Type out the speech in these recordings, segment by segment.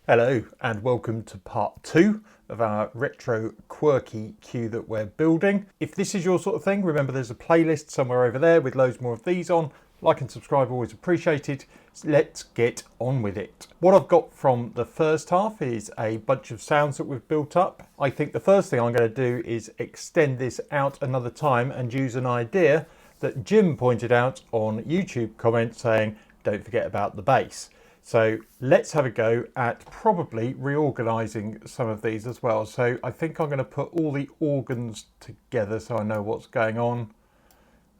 Hello and welcome to part 2 of our Retro Quirky cue that we're building. If this is your sort of thing, remember there's a playlist somewhere over there with loads more of these on. Like and subscribe, always appreciated. So let's get on with it. What I've got from the first half is a bunch of sounds that we've built up. I think the first thing I'm going to do is extend this out another time and use an idea that Jim pointed out on YouTube comments saying, don't forget about the bass. So let's have a go at probably reorganizing some of these as well. So I think I'm going to put all the organs together so I know what's going on.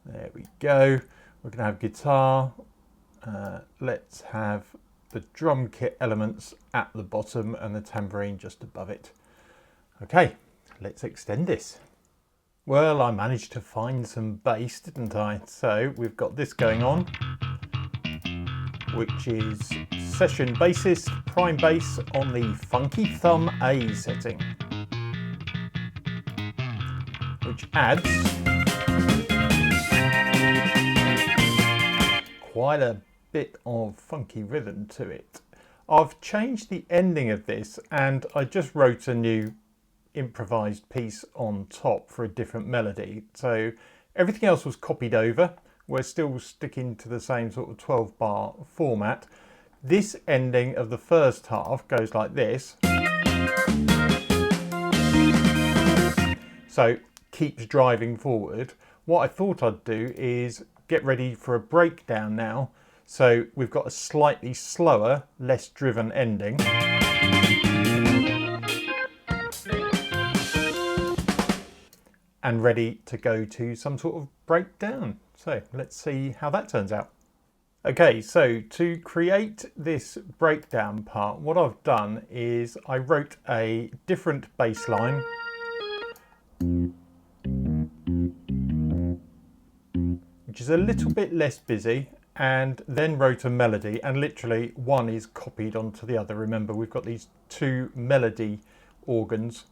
There we go. We're going to have guitar. Let's have the drum kit elements at the bottom and the tambourine just above it. Okay, let's extend this. Well, I managed to find some bass, didn't I? So we've got this going on, which is session bassist, prime bass on the Funky Thumb A setting, which adds quite a bit of funky rhythm to it. I've changed the ending of this and I just wrote a new improvised piece on top for a different melody. So everything else was copied over. We're still sticking to the same sort of 12-bar format. This ending of the first half goes like this. So keeps driving forward. What I thought I'd do is get ready for a breakdown now. So we've got a slightly slower, less driven ending. And ready to go to some sort of breakdown. So let's see how that turns out. Okay, so to create this breakdown part, what I've done is I wrote a different bass line, which is a little bit less busy, and then wrote a melody, and literally one is copied onto the other. Remember, we've got these two melody organs.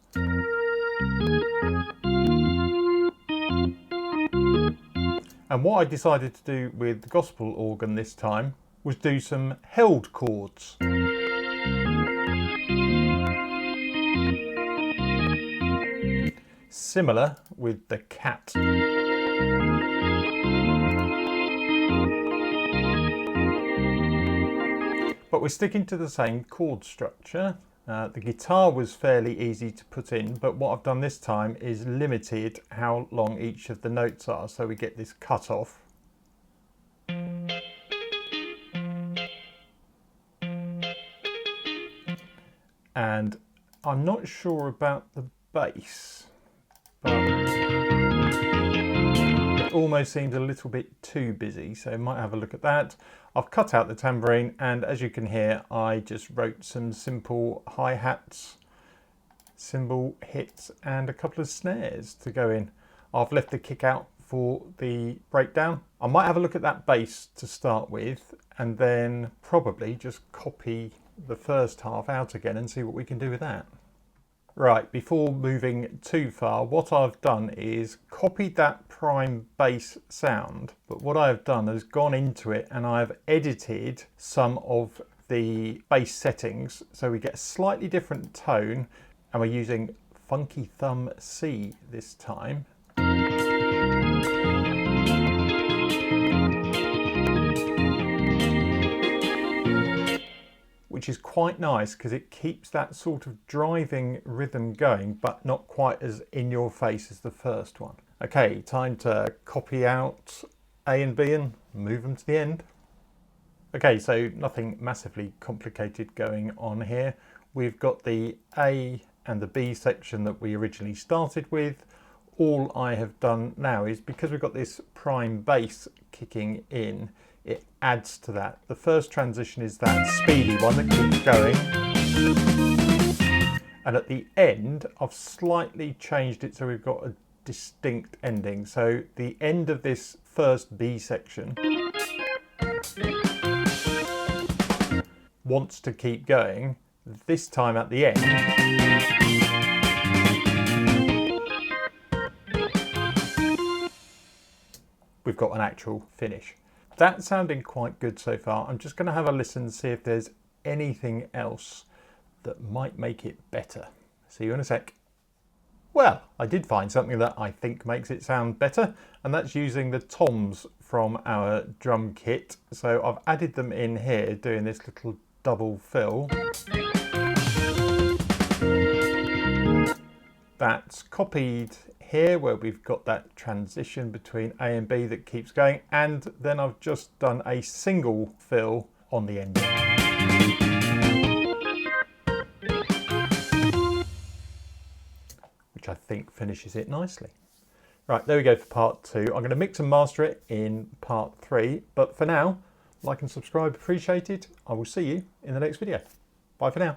And what I decided to do with the gospel organ this time was do some held chords. Similar with the cat. But we're sticking to the same chord structure. The guitar was fairly easy to put in, but what I've done this time is limited how long each of the notes are, so we get this cut off. And I'm not sure about the bass, but it almost seems a little bit too busy, so I might have a look at that. I've cut out the tambourine, and as you can hear, I just wrote some simple hi-hats, cymbal hits, and a couple of snares to go in. I've left the kick out for the breakdown. I might have a look at that bass to start with, and then probably just copy the first half out again and see what we can do with that. Right, before moving too far, what I've done is copied that prime bass sound, but what I've done is gone into it and I've edited some of the bass settings so we get a slightly different tone, and we're using Funky Thumb C this time. Which is quite nice because it keeps that sort of driving rhythm going, but not quite as in your face as the first one. Okay, time to copy out A and B and move them to the end. Okay, so nothing massively complicated going on here. We've got the A and the B section that we originally started with. All I have done now is, because we've got this prime bass kicking in, it adds to that. The first transition is that speedy one that keeps going. And at the end, I've slightly changed it so we've got a distinct ending. So the end of this first B section wants to keep going. This time at the end, we've got an actual finish. That's sounding quite good so far. I'm just going to have a listen and see if there's anything else that might make it better. See you in a sec. Well, I did find something that I think makes it sound better, and that's using the toms from our drum kit. So I've added them in here, doing this little double fill. That's copied here where we've got that transition between A and B that keeps going, and then I've just done a single fill on the end. Which I think finishes it nicely. Right, there we go for part 2. I'm going to mix and master it in part 3, but for now, like and subscribe appreciated. I will see you in the next video. Bye for now.